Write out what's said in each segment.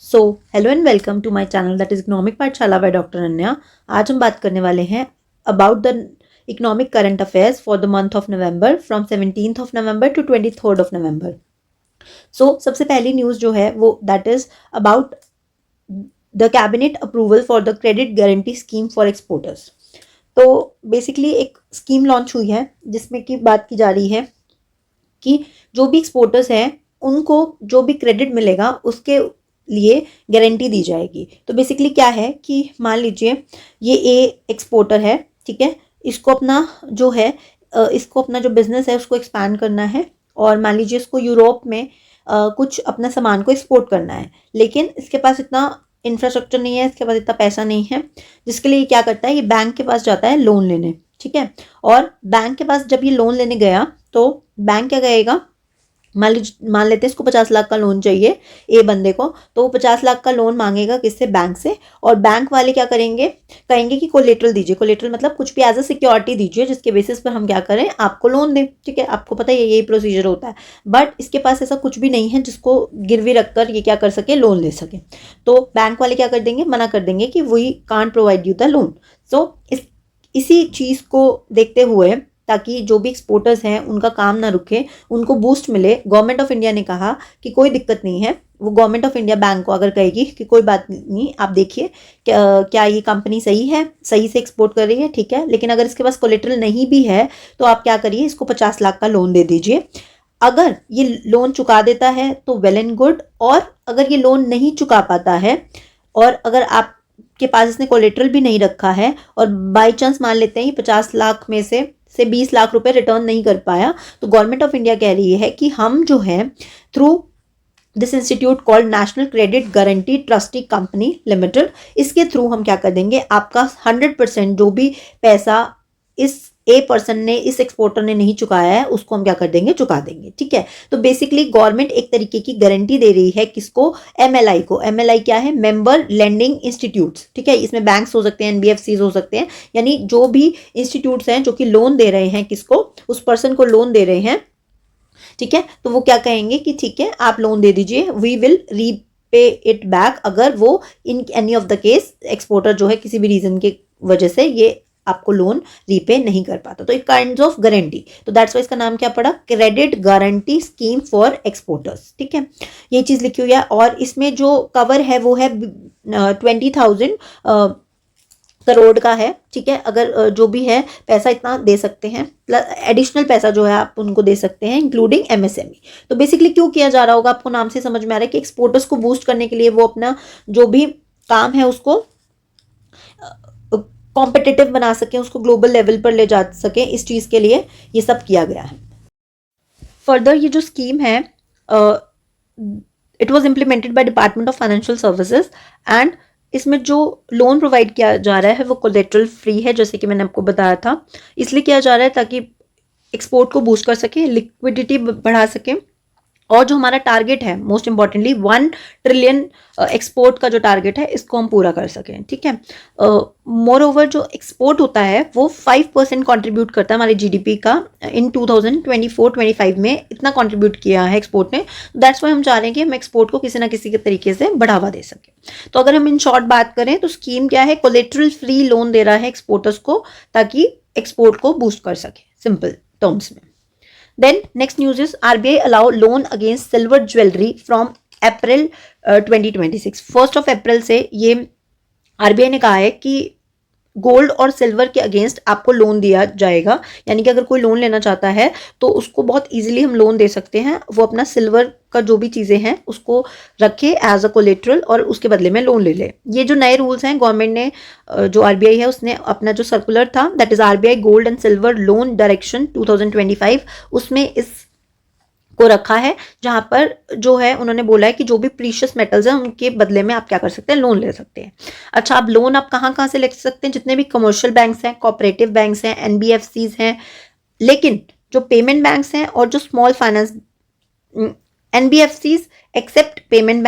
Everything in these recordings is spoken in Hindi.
So hello and welcome to my channel that is economic Pathshala by doctor Ananya. आज हम बात करने वाले हैं about the economic current affairs for the month of November from 17th of November to 23rd of November. So सबसे पहली न्यूज़ जो है वो that is about the cabinet approval for the credit guarantee scheme for exporters. तो बेसिकली एक स्कीम लॉन्च हुई है जिसमें कि बात की जा रही है कि जो भी एक्सपोर्टर्स हैं उनको जो भी क्रेडिट मिलेगा उसके लिए गारंटी दी जाएगी। तो बेसिकली क्या है कि मान लीजिए ये एक्सपोर्टर है, ठीक है, इसको अपना जो है इसको अपना जो बिजनेस है उसको एक्सपैंड करना है और मान लीजिए इसको यूरोप में कुछ अपना सामान को एक्सपोर्ट करना है, लेकिन इसके पास इतना इंफ्रास्ट्रक्चर नहीं है, इसके पास इतना पैसा नहीं है, जिसके लिए क्या करता है, ये बैंक के पास जाता है लोन लेने, ठीक है। और बैंक के पास जब ये लोन लेने गया तो बैंक क्या कहेगा, मान लेते हैं इसको 50 लाख का लोन चाहिए ए बंदे को, तो वो 50 लाख का लोन मांगेगा किससे, बैंक से। और बैंक वाले क्या करेंगे, कहेंगे कि कोलेटरल दीजिए, कोलेटरल मतलब कुछ भी एज अ सिक्योरिटी दीजिए जिसके बेसिस पर हम क्या करें, आपको लोन दें, ठीक है। आपको पता है यही प्रोसीजर होता है, बट इसके पास ऐसा कुछ भी नहीं है जिसको गिरवी रखकर ये क्या कर सके, लोन ले सके। तो बैंक वाले क्या कर देंगे, मना कर देंगे कि we can't provide you the loan. So इसी चीज़ को देखते हुए, ताकि जो भी एक्सपोर्टर्स हैं उनका काम ना रुके, उनको बूस्ट मिले, गवर्नमेंट ऑफ इंडिया ने कहा कि कोई दिक्कत नहीं है। वो गवर्नमेंट ऑफ इंडिया बैंक को अगर कहेगी कि कोई बात नहीं, आप देखिए क्या ये कंपनी सही है, सही से एक्सपोर्ट कर रही है, ठीक है, लेकिन अगर इसके पास कोलेटरल नहीं भी है तो आप क्या करिए, इसको 50 लाख का लोन दे दीजिए। अगर ये लोन चुका देता है तो वेल एंड गुड, और अगर ये लोन नहीं चुका पाता है और अगर आप के पास इसने कोलेटरल भी नहीं रखा है और बाई चांस मान लेते हैं ये 50 लाख में से 20 लाख रुपए रिटर्न नहीं कर पाया, तो गवर्नमेंट ऑफ इंडिया कह रही है कि हम जो है through this institute called national credit guarantee trustee company limited, इसके थ्रू हम क्या कर देंगे, आपका 100% जो भी पैसा इस पर्सन ने, इस एक्सपोर्टर ने नहीं चुकाया है उसको हम क्या कर देंगे, चुका देंगे, ठीक है। तो बेसिकली गवर्नमेंट एक तरीके की गारंटी दे रही है किसको, एमएलआई को। एमएलआई क्या है, मेंबर लेंडिंग इंस्टीट्यूट्स, ठीक है। इसमें बैंक्स हो सकते हैं, एनबीएफसीज हो सकते हैं, यानी जो भी इंस्टीट्यूट्स हैं जो कि लोन दे रहे हैं किसको, उस पर्सन को लोन दे रहे हैं, ठीक है। तो वो क्या कहेंगे कि ठीक है आप लोन दे दीजिए, we will repay it back, अगर वो in any of the case exporter जो है किसी भी रीजन के वजह से ये आपको लोन रीपे नहीं कर पाता। तो एक काइंड ऑफ गारंटी, तो दैट्स वाई इसका नाम क्या पड़ा, credit guarantee scheme for exporters, ठीक है। ये चीज लिखी हुई है और इसमें जो कवर है वो है 20,000 करोड़ का है, ठीक है। अगर जो भी है पैसा इतना दे सकते हैं, प्लस एडिशनल पैसा जो है आप उनको दे सकते हैं, इंक्लूडिंग एमएसएमई। तो बेसिकली क्यों किया जा रहा होगा, आपको नाम से समझ में आ रहा है कि एक्सपोर्टर्स को बूस्ट करने के लिए वो अपना जो भी काम है उसको कॉम्पिटिटिव बना सकें, उसको ग्लोबल लेवल पर ले जा सकें, इस चीज़ के लिए ये सब किया गया है। फर्दर ये जो स्कीम है it was implemented by department of financial services and इसमें जो लोन प्रोवाइड किया जा रहा है वो कोलेटरल फ्री है, जैसे कि मैंने आपको बताया था। इसलिए किया जा रहा है ताकि एक्सपोर्ट को बूस्ट कर सके, लिक्विडिटी बढ़ा सके, और जो हमारा टारगेट है मोस्ट इंपॉर्टेंटली 1 ट्रिलियन एक्सपोर्ट का जो टारगेट है इसको हम पूरा कर सकें, ठीक है। मोर ओवर जो एक्सपोर्ट होता है वो 5% कंट्रीब्यूट करता है हमारे जीडीपी का। इन 2024-25 में इतना कंट्रीब्यूट किया है एक्सपोर्ट ने। दैट्स वाई हम चाह रहे हैं कि हम एक्सपोर्ट को किसी ना किसी के तरीके से बढ़ावा दे सकें। तो अगर हम इन शॉर्ट बात करें तो स्कीम क्या है, कोलेटरल फ्री लोन दे रहा है एक्सपोर्टर्स को ताकि एक्सपोर्ट को बूस्ट कर सके, सिंपल टर्म्स में। Then next news is RBI allow loan against silver jewelry from April 2026। 1st of April से ये RBI ने कहा है कि गोल्ड और सिल्वर के अगेंस्ट आपको लोन दिया जाएगा, यानी कि अगर कोई लोन लेना चाहता है तो उसको बहुत इजीली हम लोन दे सकते हैं। वो अपना सिल्वर का जो भी चीज़ें हैं उसको रखे एज अ कोलेटरल और उसके बदले में लोन ले ले। ये जो नए रूल्स हैं गवर्नमेंट ने, जो आरबीआई है उसने अपना जो सर्कुलर था that is RBI gold and silver loan direction 2025, उसमें इस को रखा है, जहां पर जो है उन्होंने बोला है कि जो भी प्रीशियस मेटल्स हैं उनके बदले में आप क्या कर सकते हैं, लोन ले सकते हैं। अच्छा, अब लोन आप कहाँ से ले सकते हैं, जितने भी कमर्शियल बैंक्स हैं, कोऑपरेटिव बैंक्स हैं, एनबीएफसीज हैं, लेकिन जो पेमेंट बैंक्स हैं और जो small finance NBFCs except payment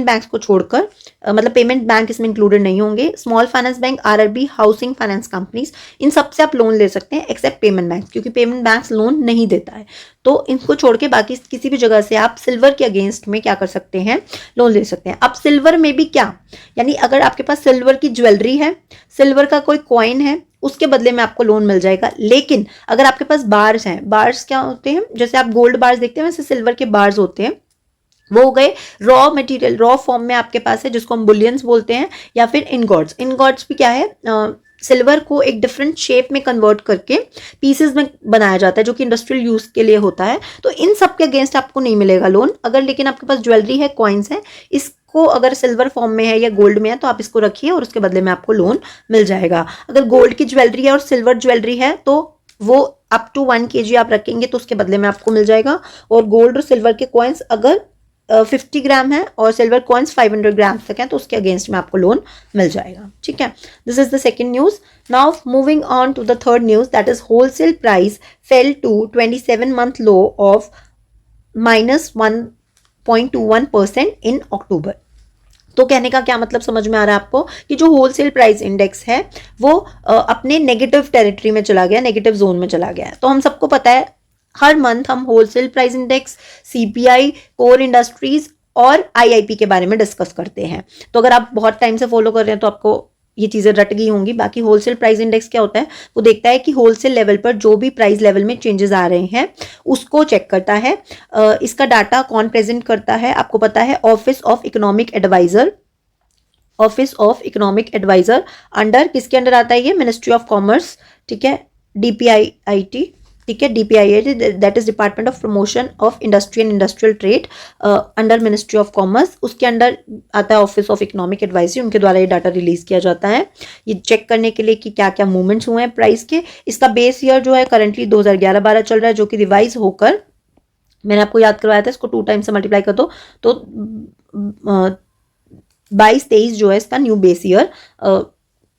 banks को छोड़कर, मतलब पेमेंट बैंक इसमें इंक्लूडेड नहीं होंगे। Small finance bank, RRB, housing finance companies, इन सबसे आप लोन ले सकते हैं एक्सेप्ट पेमेंट बैंक, क्योंकि पेमेंट बैंक लोन नहीं देता है। तो इनको छोड़ के बाकी किसी भी जगह से आप सिल्वर के अगेंस्ट में क्या कर सकते हैं, लोन ले सकते हैं। अब सिल्वर में भी क्या, यानी अगर आपके पास सिल्वर की ज्वेलरी है, सिल्वर का कोई कॉइन है, उसके बदले में आपको लोन मिल जाएगा। लेकिन अगर आपके पास बार्स हैं, बार्स क्या होते हैं, जैसे आप गोल्ड बार्स देखते हैं वैसे सिल्वर के बार्स होते हैं, वो हो गए रॉ मटेरियल, रॉ फॉर्म में आपके पास है, जिसको हम बुलियंस बोलते हैं, या फिर इनगॉट्स। इनगॉट्स भी क्या है, सिल्वर को एक डिफरेंट शेप में कन्वर्ट करके पीसेस में बनाया जाता है, जो कि इंडस्ट्रियल यूज के लिए होता है। तो इन सब के अगेंस्ट आपको नहीं मिलेगा लोन। अगर लेकिन आपके पास ज्वेलरी है, कॉइन्स है, इसको अगर सिल्वर फॉर्म में है या गोल्ड में है तो आप इसको रखिए और उसके बदले में आपको लोन मिल जाएगा। अगर गोल्ड की ज्वेलरी है और सिल्वर ज्वेलरी है तो वो अप टू 1 kg आप रखेंगे तो उसके बदले में आपको मिल जाएगा। और गोल्ड और सिल्वर के कॉइन्स अगर 50 ग्राम है और सिल्वर कॉइन्स 500 ग्राम तक है तो उसके अगेंस्ट में आपको लोन मिल जाएगा। ठीक है, this is the second news. Now moving on to the third news, that is wholesale price fell to 27-month low of -1.21% in October. तो कहने का क्या मतलब समझ में आ रहा है आपको, कि जो होलसेल प्राइस इंडेक्स है वो अपने नेगेटिव टेरिटरी में चला गया, नेगेटिव जोन में चला गया है। तो हम सबको पता है हर मंथ हम wholesale price index, CPI, core industries और आईआईपी के बारे में डिस्कस करते हैं। तो अगर आप बहुत टाइम से फॉलो कर रहे हैं तो आपको ये चीजें रट गई होंगी। बाकी होलसेल प्राइस इंडेक्स क्या होता है, वो देखता है कि होलसेल लेवल पर जो भी प्राइस लेवल में चेंजेस आ रहे हैं उसको चेक करता है। इसका डाटा कौन प्रेजेंट करता है, आपको पता है, office of economic adviser. Office of economic adviser under किसके अंडर आता है, ये मिनिस्ट्री ऑफ कॉमर्स। ठीक है, डीपीआईआईटी, ठीक है, DPIIT that is department of promotion of industry and industrial trade under ministry of commerce. उसके अंडर आता है ऑफिस ऑफ इकोनॉमिक एडवाइजरी, उनके द्वारा ये डाटा रिलीज किया जाता है ये चेक करने के लिए कि क्या क्या मूवमेंट्स हुए हैं प्राइस के। इसका बेस ईयर जो है करंटली 2011-12 चल रहा है, जो कि रिवाइज होकर, मैंने आपको याद करवाया था, इसको 2 टाइम्स से मल्टीप्लाई कर दो तो 22-23 जो है इसका न्यू बेस ईयर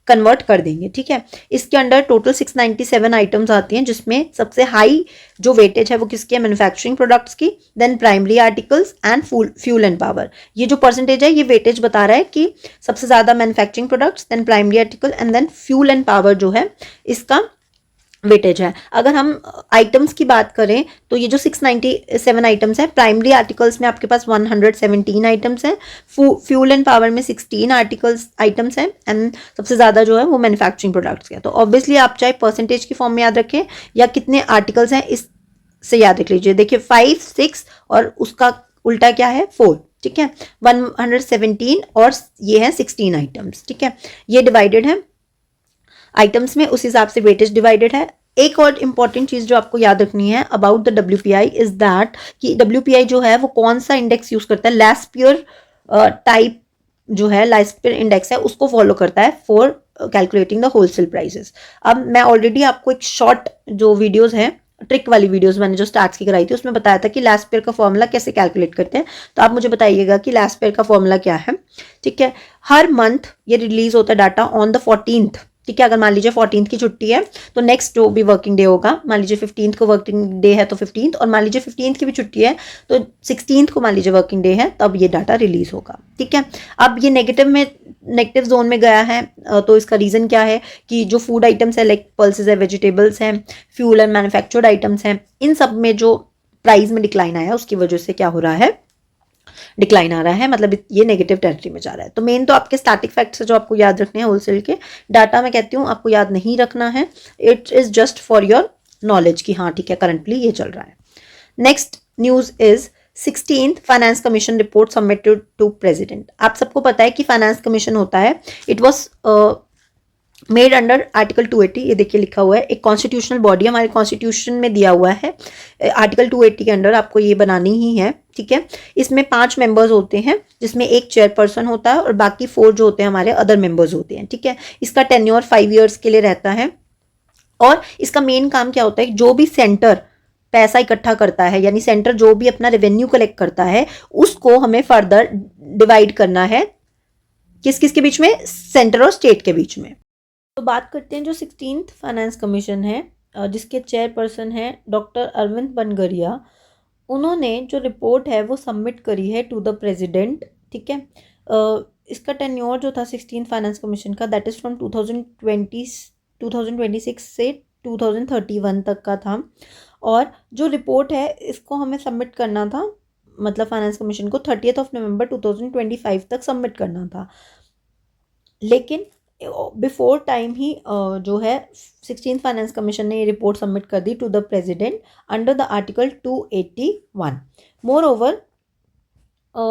कन्वर्ट कर देंगे। ठीक है, इसके अंडर टोटल 697 आइटम्स आती हैं, जिसमें सबसे हाई जो वेटेज है वो किसकी है, मैन्युफैक्चरिंग प्रोडक्ट्स की, then primary articles and fuel and power. ये जो परसेंटेज है ये वेटेज बता रहा है कि सबसे ज्यादा manufacturing products, then primary article and then fuel and power जो है इसका वेटेज है। अगर हम आइटम्स की बात करें तो ये जो 697 आइटम्स है, प्राइमरी आर्टिकल्स में आपके पास 117 आइटम्स हैं, फ्यूल एंड पावर में 16 आइटम्स हैं, एंड सबसे ज़्यादा जो है वो मैन्युफैक्चरिंग प्रोडक्ट्स के। तो ऑब्वियसली आप चाहे परसेंटेज की फॉर्म में याद रखें या कितने आर्टिकल्स हैं इससे याद रख लीजिए। देखिए 5, 6 और उसका उल्टा क्या है 4। ठीक है, 117 और ये है 16 आइटम्स। ठीक है, ये डिवाइडेड है आइटम्स में, उस हिसाब से वेटेज डिवाइडेड है। एक और इंपॉर्टेंट चीज जो आपको याद रखनी है about the WPI is that कि डब्ल्यूपीआई जो है वो कौन सा इंडेक्स यूज करता है, लास्पियर टाइप जो है, लास्पियर इंडेक्स है, उसको फॉलो करता है for calculating the wholesale prices. अब मैं ऑलरेडी आपको एक शॉर्ट जो वीडियोज है, ट्रिक वाली वीडियोस मैंने जो स्टार्ट की कराई थी, उसमें बताया था कि लास्पियर का फॉर्मूला कैसे कैलकुलेट करते हैं। तो आप मुझे बताइएगा कि लास्पियर का फॉर्मूला क्या है। ठीक है, हर मंथ ये रिलीज होता है डाटा ऑन द 14th। ठीक है, अगर मान लीजिए 14th की छुट्टी है तो नेक्स्ट जो भी वर्किंग डे होगा, मान लीजिए 15th को वर्किंग डे है तो 15th, और मान लीजिए 15th की भी छुट्टी है तो 16th को मान लीजिए वर्किंग डे है, तब ये डाटा रिलीज होगा। ठीक है, अब ये नेगेटिव जोन में गया है, तो इसका रीजन क्या है कि जो फूड आइटम्स है लाइक पल्सेस है, वेजिटेबल्स हैं, फ्यूल एंड मैन्युफैक्चर्ड आइटम्स हैं, इन सब में जो प्राइस में डिक्लाइन आया उसकी वजह से क्या हो रहा है, डिक्लाइन आ रहा है, मतलब ये नेगेटिव टेरिटरी में जा रहा है। तो मेन तो आपके स्टैटिक फैक्ट्स जो आपको याद रखने हैं होलसेल के, डाटा मैं कहती हूँ आपको याद नहीं रखना है, it is just for your knowledge कि हाँ ठीक है करंटली ये चल रहा है। Next news is 16th finance commission report submitted to president. आप सबको पता है कि फाइनेंस कमीशन होता है, it was made under article 280, ये देखिए लिखा हुआ है, एक कॉन्स्टिट्यूशनल बॉडी हमारे कॉन्स्टिट्यूशन में दिया हुआ है, आर्टिकल 280 के अंडर आपको ये बनानी ही है। ठीक है, इसमें 5 मेंबर्स होते हैं, जिसमें एक चेयरपर्सन होता है और बाकी 4 जो होते हैं हमारे अदर मेंबर्स होते हैं। ठीक है, इसका टेन्योर 5 ईयर्स के लिए रहता है, और इसका मेन काम क्या होता है, जो भी सेंटर पैसा इकट्ठा करता है, यानी सेंटर जो भी अपना रेवेन्यू कलेक्ट करता है, उसको हमें फर्दर डिवाइड करना है किस किस के बीच में, सेंटर और स्टेट के बीच में। तो बात करते हैं जो 16th फाइनेंस कमीशन है, जिसके चेयरपर्सन है डॉक्टर अरविंद बनगरिया, उन्होंने जो रिपोर्ट है वो सबमिट करी है टू द प्रेसिडेंट, ठीक है। इसका टेन्योर जो था 16 फाइनेंस कमीशन का, दैट इज़ फ्रॉम 2026 से 2031 तक का था। और जो रिपोर्ट है इसको हमें सबमिट करना था, मतलब फाइनेंस कमीशन को 30 नवंबर 2025 तक सबमिट करना था। लेकिन बिफोर टाइम ही जो है 16 फाइनेंस कमीशन ने ये रिपोर्ट सबमिट कर दी to the president under the article 281। Moreover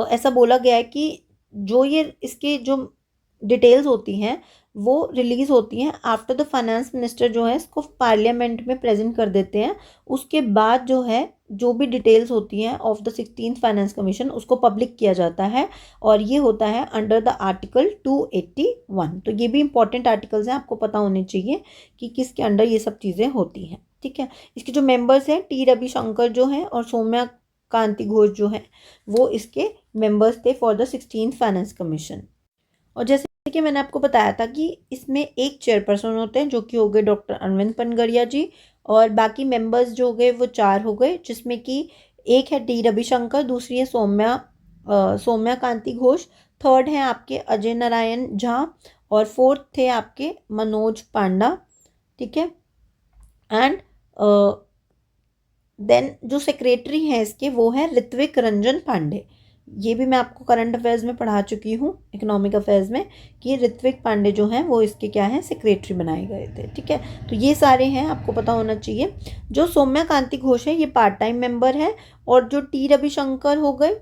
ऐसा बोला गया है कि जो ये इसके जो डिटेल्स होती हैं वो रिलीज़ होती हैं आफ्टर द फाइनेंस मिनिस्टर जो है इसको पार्लियामेंट में प्रेजेंट कर देते हैं। उसके बाद जो है जो भी डिटेल्स होती हैं of the 16th finance commission उसको पब्लिक किया जाता है, और ये होता है अंडर द आर्टिकल 281। तो ये भी इंपॉर्टेंट आर्टिकल्स हैं, आपको पता होने चाहिए कि किसके अंडर ये सब चीज़ें होती हैं, ठीक है। इसके जो मेंबर्स हैं टी रविशंकर जो हैं और सौम्या कांति घोष जो हैं वो इसके मेंबर्स थे for the 16th finance commission. और जैसे कि मैंने आपको बताया था कि इसमें एक चेयरपर्सन होते हैं जो कि हो गए डॉक्टर अरविंद पनगड़िया जी, और बाकी मेंबर्स जो हो गए वो 4 हो गए, जिसमें कि एक है टी रविशंकर, दूसरी है सौम्या कांति घोष, थर्ड है आपके अजय नारायण झा, और फोर्थ थे आपके मनोज पांडा, ठीक है। एंड देन जो सेक्रेटरी हैं इसके वो है ऋत्विक रंजन पांडे। ये भी मैं आपको करंट अफेयर्स में पढ़ा चुकी हूँ, इकोनॉमिक अफेयर्स में, कि ऋत्विक पांडे जो हैं वो इसके क्या हैं, सेक्रेटरी बनाए गए थे, ठीक है। तो ये सारे हैं, आपको पता होना चाहिए। जो सौम्या कांति घोष है ये पार्ट टाइम मेंबर है, और जो टी रविशंकर हो गए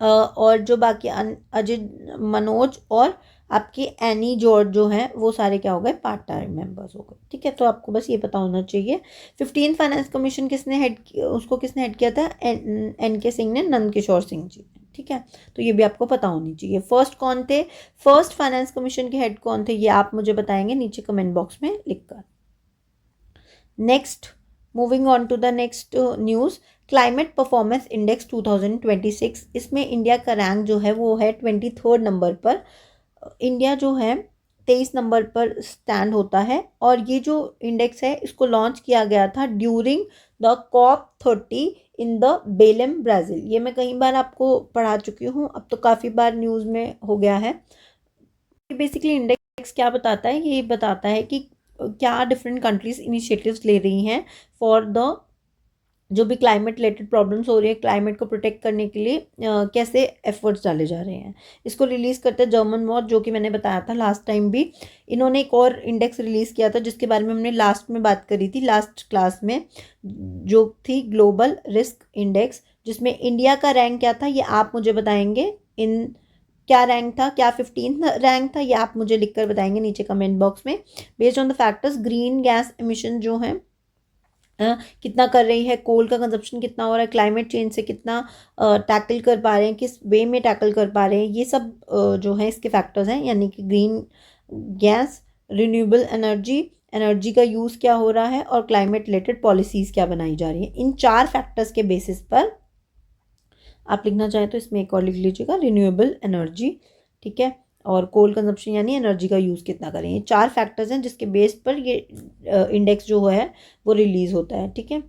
और जो बाकी अजय मनोज और आपके एनी जॉर्ज जो हैं वो सारे क्या हो गए, पार्ट टाइम मेंबर्स हो गए, ठीक है। तो आपको बस ये पता होना चाहिए। 15 फाइनेंस कमीशन उसको किसने हेड किया था, एन के सिंह ने, नंद किशोर सिंह जी ने, ठीक है। तो ये भी आपको पता होनी चाहिए। फर्स्ट कौन थे, फर्स्ट फाइनेंस कमीशन के हेड कौन थे, ये आप मुझे बताएंगे नीचे कमेंट बॉक्स में लिखकर। Next, moving on to the next news, climate performance index 2026। इसमें इंडिया का रैंक जो है वो है 23rd नंबर पर। इंडिया जो है 23 नंबर पर स्टैंड होता है, और ये जो इंडेक्स है इसको लॉन्च किया गया था during the COP30 in the बेलेम Brazil. ये मैं कई बार आपको पढ़ा चुकी हूँ, अब तो काफ़ी बार न्यूज़ में हो गया है। बेसिकली इंडेक्स क्या बताता है, ये बताता है कि क्या डिफरेंट कंट्रीज इनिशिएटिव्स ले रही हैं फॉर द जो भी क्लाइमेट रिलेटेड प्रॉब्लम्स हो रही है, क्लाइमेट को प्रोटेक्ट करने के लिए कैसे एफर्ट्स डाले जा रहे हैं। इसको रिलीज़ करते हैं जर्मन वॉच, जो कि मैंने बताया था लास्ट टाइम भी। इन्होंने एक और इंडेक्स रिलीज़ किया था जिसके बारे में हमने लास्ट में बात करी थी, लास्ट क्लास में, जो थी ग्लोबल रिस्क इंडेक्स, जिसमें इंडिया का रैंक क्या था ये आप मुझे बताएंगे। इन क्या रैंक था, क्या 15th रैंक था, ये आप मुझे लिखकर बताएंगे नीचे कमेंट बॉक्स में। Based on the factors, green gas emission जो है कितना कर रही है, कोल का कंजप्शन कितना हो रहा है, क्लाइमेट चेंज से कितना टैकल कर पा रहे हैं, किस वे में टैकल कर पा रहे हैं, ये सब जो है इसके फैक्टर्स हैं। यानी कि ग्रीन गैस, रिन्यूएबल एनर्जी का यूज़ क्या हो रहा है, और क्लाइमेट रिलेटेड पॉलिसीज़ क्या बनाई जा रही है। इन 4 फैक्टर्स के बेसिस पर आप लिखना चाहें तो इसमें एक और लिख लीजिएगा, रिन्यूएबल एनर्जी, ठीक है, और कोल कंजप्शन यानी एनर्जी का यूज़ कितना करें। ये 4 फैक्टर्स हैं जिसके बेस पर ये इंडेक्स जो है वो रिलीज़ होता है, ठीक है।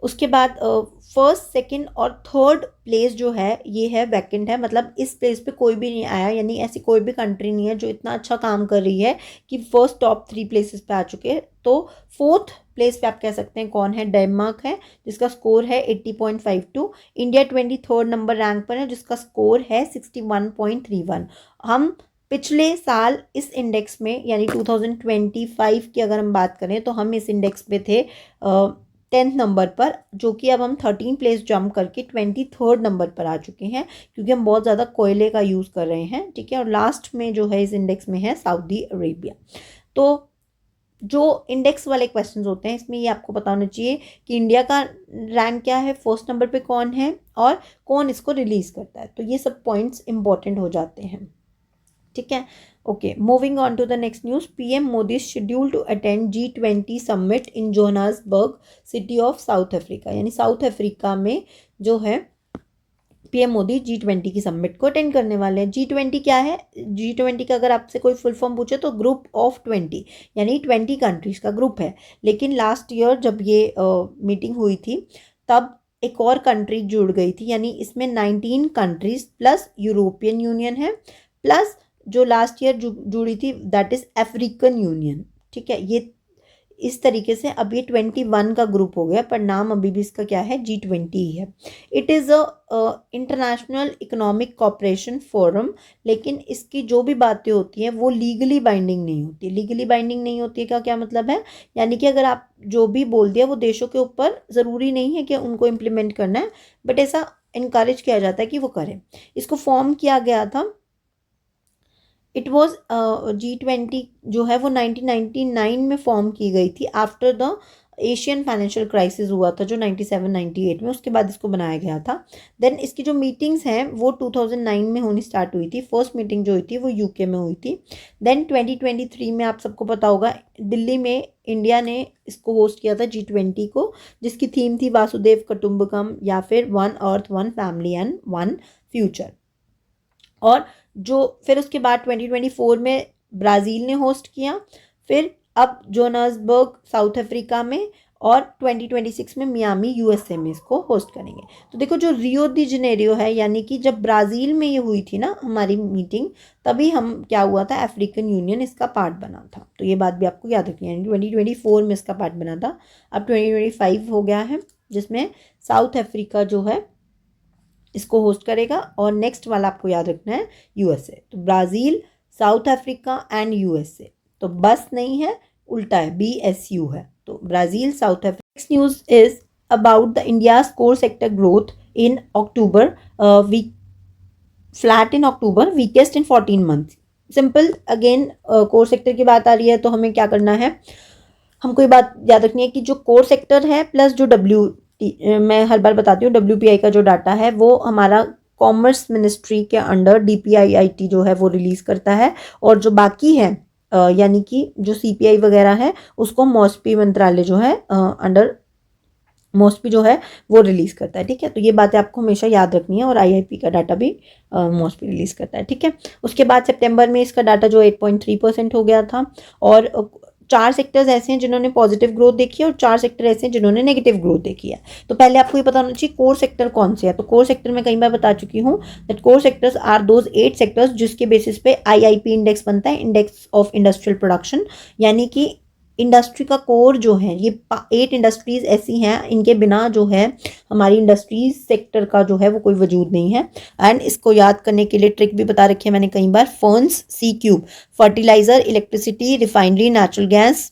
उसके बाद फर्स्ट, सेकंड और थर्ड प्लेस जो है ये है वैकेंट है, मतलब इस प्लेस पे कोई भी नहीं आया, यानी ऐसी कोई भी कंट्री नहीं है जो इतना अच्छा काम कर रही है कि फर्स्ट टॉप 3 प्लेसेस पे आ चुके हैं। तो फोर्थ प्लेस पे आप कह सकते हैं कौन है, डेनमार्क है जिसका स्कोर है 80.52। इंडिया 23rd नंबर रैंक पर है जिसका स्कोर है 61.31। हम पिछले साल इस इंडेक्स में यानी 2025 की अगर हम बात करें तो हम इस इंडेक्स पे थे 10th नंबर पर, जो कि अब हम 13 प्लेस जंप करके 23rd नंबर पर आ चुके हैं, क्योंकि हम बहुत ज़्यादा कोयले का यूज़ कर रहे हैं, ठीक है। और लास्ट में जो है इस इंडेक्स में है सऊदी अरेबिया। तो जो इंडेक्स वाले क्वेश्चंस होते हैं इसमें ये आपको पता होना चाहिए कि इंडिया का रैंक क्या है, फर्स्ट नंबर पे कौन है, और कौन इसको रिलीज़ करता है। तो ये सब पॉइंट्स इंपॉर्टेंट हो जाते हैं, ठीक है। Okay, moving on to the next news, PM Modi schedule to attend G20 summit in Johannesburg city of South Africa. यानी साउथ अफ्रीका में जो है पीएम मोदी G20 की समिट को अटेंड करने वाले हैं। G20 क्या है, G20 का अगर आपसे कोई फुल फॉर्म पूछे तो ग्रुप ऑफ 20, यानी 20 कंट्रीज का ग्रुप है। लेकिन लास्ट ईयर जब ये मीटिंग हुई थी तब एक और कंट्री जुड़ गई थी, यानी इसमें 19 कंट्रीज प्लस यूरोपियन यूनियन है, प्लस जो लास्ट ईयर जुड़ी थी दैट इज अफ्रीकन यूनियन। ठीक है, ये इस तरीके से अब ये 21 का ग्रुप हो गया, पर नाम अभी भी इसका क्या है, G20 ही है। It is a international economic cooperation forum, लेकिन इसकी जो भी बातें होती हैं वो लीगली बाइंडिंग नहीं होती। लीगली बाइंडिंग नहीं होती है का क्या मतलब है, यानी कि अगर आप जो भी बोल दिया वो देशों के ऊपर ज़रूरी नहीं है कि उनको इम्प्लीमेंट करना है, बट ऐसा इनकरेज किया जाता है कि वो करें। इसको फॉर्म किया गया था, इट वॉज G20 जो है वो 1999 में फॉर्म की गई थी after the Asian financial crisis हुआ था जो 97-98 में, उसके बाद इसको बनाया गया था। देन इसकी जो मीटिंग्स हैं वो 2009 में होनी स्टार्ट हुई थी। फर्स्ट मीटिंग जो हुई थी वो यूके में हुई थी। देन 2023 में आप सबको पता होगा दिल्ली में इंडिया ने इसको होस्ट किया था G20 को, जिसकी थीम थी वासुदेव कुटुंबकम या फिर one earth one family and one future. और जो फिर उसके बाद 2024 में ब्राज़ील ने होस्ट किया, फिर अब जोहान्सबर्ग साउथ अफ्रीका में, और 2026 में मियामी यूएसए में इसको होस्ट करेंगे। तो देखो जो रियो दी जनेरियो है, यानी कि जब ब्राज़ील में ये हुई थी ना हमारी मीटिंग, तभी हम क्या हुआ था, अफ्रीकन यूनियन इसका पार्ट बना था। तो ये बात भी आपको याद रखनी है, 2024 में इसका पार्ट बना था। अब 2025 हो गया है जिसमें साउथ अफ्रीका जो है इसको होस्ट करेगा, और नेक्स्ट वाला आपको याद रखना है यूएसए। तो Brazil, South Africa and USA, तो बस नहीं है, उल्टा है, BSU है। तो Brazil, South Africa. Next news is about the India's core sector growth in October, weak flat in October, weakest in 14 month. Simple, again core sector की बात आ रही है तो हमें क्या करना है, हमको ये बात याद रखनी है कि जो कोर सेक्टर है प्लस जो मैं हर बार बताती हूँ, WPI का जो डाटा है वो हमारा कॉमर्स मिनिस्ट्री के अंडर DPIIT जो है वो रिलीज करता है, और जो बाकी है यानी कि जो CPI वगैरह है उसको मॉस्पी मंत्रालय जो है अंडर मॉस्पी जो है वो रिलीज करता है। ठीक है, तो ये बातें आपको हमेशा याद रखनी है, और IIP का डाटा भी मॉस्पी रिलीज करता है। ठीक है, उसके बाद सितंबर में इसका डाटा जो 8.3% हो गया था, और 4 सेक्टर्स ऐसे हैं जिन्होंने पॉजिटिव ग्रोथ देखी है, और 4 सेक्टर ऐसे हैं जिन्होंने नेगेटिव ग्रोथ देखी है। तो पहले आपको ये पता होना चाहिए कोर सेक्टर कौन से है। तो कोर सेक्टर मैं कई बार बता चुकी हूँ that core sectors are those 8 sectors जिसके बेसिस पे IIP इंडेक्स बनता है, इंडेक्स ऑफ इंडस्ट्रियल प्रोडक्शन, यानी कि इंडस्ट्री का कोर जो है ये 8 इंडस्ट्रीज ऐसी हैं, इनके बिना जो है हमारी इंडस्ट्रीज सेक्टर का जो है वो कोई वजूद नहीं है। एंड इसको याद करने के लिए ट्रिक भी बता रखी है मैंने कई बार, FERNS C³ fertilizer, electricity, refinery, natural gas,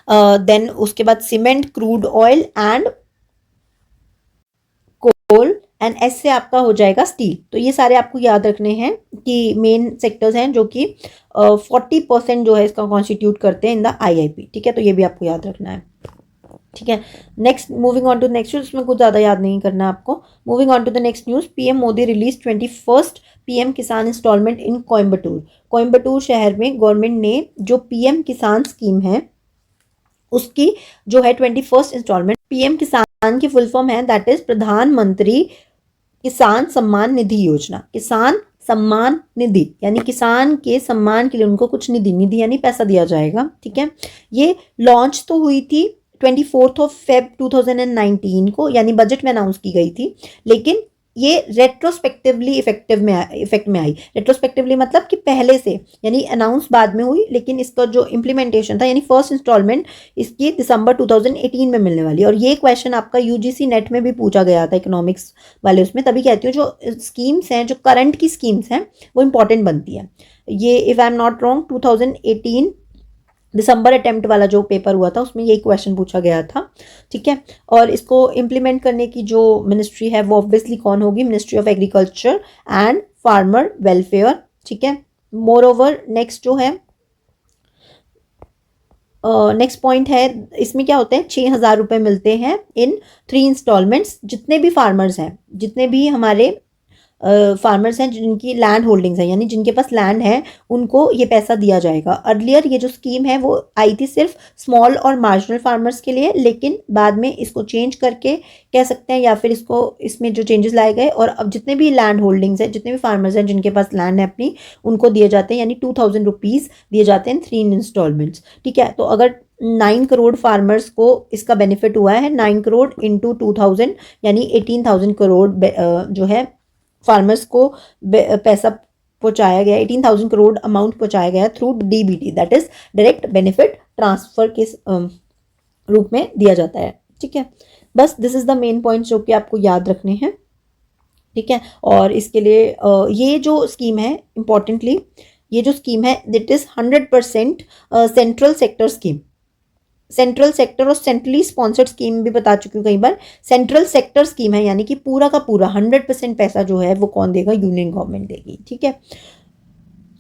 then उसके बाद cement, crude oil and coal, and S से आपका हो जाएगा स्टील। तो ये सारे आपको याद रखने हैं कि मेन सेक्टर्स हैं जो कि 40% जो है इसका कॉन्स्टिट्यूट करते हैं इन द IIP। ठीक है, तो ये भी आपको याद रखना है। ठीक है, next moving on to next news, इसमें कुछ ज़्यादा याद नहीं करना आपको। Moving on to the next news, PM Modi release 21st PM Kisan installment in Coimbatore. Coimbatore शहर में गवर्नमेंट ने जो PM किसान स्कीम है उसकी जो है 21st इंस्टॉलमेंट, PM किसान की फुल फॉर्म है दैट इज प्रधानमंत्री किसान सम्मान निधि योजना। किसान सम्मान निधि यानी किसान के सम्मान के लिए उनको कुछ निधि यानी पैसा दिया जाएगा। ठीक है, ये लॉन्च तो हुई थी 24 Feb 2019 को, यानी बजट में अनाउंस की गई थी, लेकिन ये रेट्रोस्पेक्टिवली इफेक्ट में आई। रेट्रोस्पेक्टिवली मतलब कि पहले से, यानी अनाउंस बाद में हुई, लेकिन इसका जो इम्प्लीमेंटेशन था यानी फर्स्ट इंस्टॉलमेंट इसकी दिसंबर 2018 में मिलने वाली है। और ये क्वेश्चन आपका UGC नेट में भी पूछा गया था इकोनॉमिक्स वाले उसमें, तभी कहती हूँ जो स्कीम्स हैं, जो करंट की स्कीम्स हैं वो इंपॉर्टेंट बनती है। ये if I am not wrong 2018 December attempt वाला जो पेपर हुआ था उसमें यही क्वेश्चन पूछा गया था। ठीक है, और इसको इम्प्लीमेंट करने की जो मिनिस्ट्री है वो ऑब्वियसली कौन होगी, ministry of agriculture and farmer welfare. ठीक है, मोर ओवर नेक्स्ट जो है नेक्स्ट पॉइंट है, इसमें क्या होते हैं 6,000 रुपये मिलते हैं इन 3 इंस्टॉलमेंट्स। जितने भी फार्मर्स हैं, जितने भी हमारे फार्मर्स हैं जिनकी लैंड होल्डिंग्स है, यानी जिनके पास लैंड है उनको ये पैसा दिया जाएगा। अर्लियर ये जो स्कीम है वो आई थी सिर्फ स्मॉल और मार्जिनल फार्मर्स के लिए, लेकिन बाद में इसको चेंज करके कह सकते हैं, या फिर इसको इसमें जो चेंजेस लाए गए, और अब जितने भी लैंड होल्डिंग्स हैं, जितने भी फार्मर्स हैं जिनके पास लैंड है अपनी, उनको दिए जाते हैं, यानी 2000 रुपीज़ दिए जाते हैं 3 इंस्टॉलमेंट्स। ठीक है, तो अगर 9 करोड़ फार्मर्स को इसका बेनिफिट हुआ है, 9 करोड़ इंटू 2000 यानी 18,000 करोड़ जो है फार्मर्स को पैसा पहुंचाया गया, 18,000 करोड़ अमाउंट पहुंचाया गया through DBT, that is direct benefit transfer के रूप में दिया जाता है। ठीक है, बस this is the main point जो कि आपको याद रखने हैं। ठीक है, और इसके लिए ये जो स्कीम है, इंपॉर्टेंटली ये जो स्कीम है that is 100% central sector scheme. Central sector और सेंट्रली स्पॉन्सर्ड स्कीम भी बता चुकी हूँ कई बार। सेंट्रल सेक्टर स्कीम है, यानी कि पूरा का पूरा 100% पैसा जो है वो कौन देगा, यूनियन गवर्नमेंट देगी। ठीक है,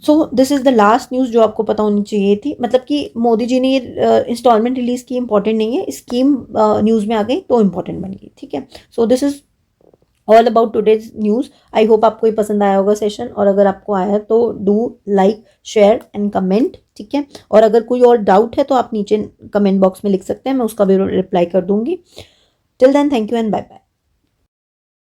so this is the last news जो आपको पता होनी चाहिए थी, मतलब कि मोदी जी ने ये इंस्टॉलमेंट रिलीज की, इंपॉर्टेंट नहीं है, स्कीम न्यूज़ में आ गई तो इंपॉर्टेंट बन गई। ठीक है, so this is all about today's news. I hope आपको ये पसंद आया होगा सेशन, और अगर आपको आया तो do like share and comment. ठीक है, और अगर कोई और डाउट है तो आप नीचे कमेंट बॉक्स में लिख सकते हैं, मैं उसका भी रिप्लाई कर दूंगी। Till then, thank you and bye bye.